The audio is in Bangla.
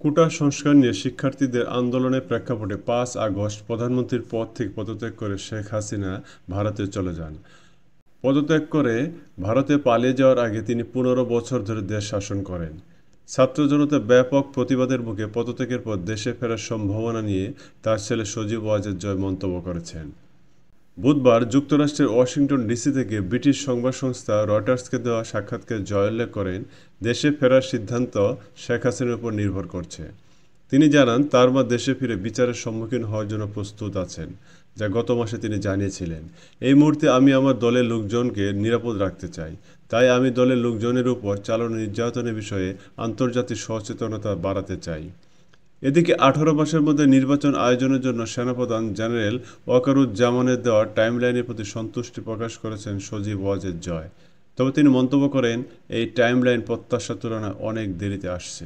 কোটা সংস্কার নিয়ে শিক্ষার্থীদের আন্দোলনের প্রেক্ষাপটে ৫ আগস্ট প্রধানমন্ত্রীর পদ থেকে পদত্যাগ করে শেখ হাসিনা ভারতে চলে যান। পদত্যাগ করে ভারতে পালিয়ে যাওয়ার আগে তিনি ১৫ বছর ধরে দেশ শাসন করেন। ছাত্র জনতার ব্যাপক প্রতিবাদের মুখে পদত্যাগের পর দেশে ফেরার সম্ভাবনা নিয়ে তার ছেলে সজীব ওয়াজেদ জয় মন্তব্য করেছেন। বুধবার যুক্তরাষ্ট্রের ওয়াশিংটন ডিসি থেকে ব্রিটিশ সংবাদ সংস্থা রয়টার্সকে দেওয়া সাক্ষাৎকারে জয় উল্লেখ করেন, দেশে ফেরার সিদ্ধান্ত শেখ হাসিনার উপর নির্ভর করছে। তিনি জানান, তার মা দেশে ফিরে বিচারের সম্মুখীন হওয়ার জন্য প্রস্তুত আছেন, যা গত মাসে তিনি জানিয়েছিলেন। এই মুহূর্তে আমি আমার দলের লোকজনকে নিরাপদ রাখতে চাই, তাই আমি দলের লোকজনের উপর চালানো নির্যাতনের বিষয়ে আন্তর্জাতিক সচেতনতা বাড়াতে চাই। এদিকে ১৮ মাসের মধ্যে নির্বাচন আয়োজনের জন্য সেনাপ্রধান জেনারেল ওয়াকারুজ্জামানের দেওয়া টাইমলাইনের প্রতি সন্তুষ্টি প্রকাশ করেছেন সজীব ওয়াজেদ জয়। তবে তিনি মন্তব্য করেন, এই টাইমলাইন প্রত্যাশার তুলনায় অনেক দেরিতে আসছে।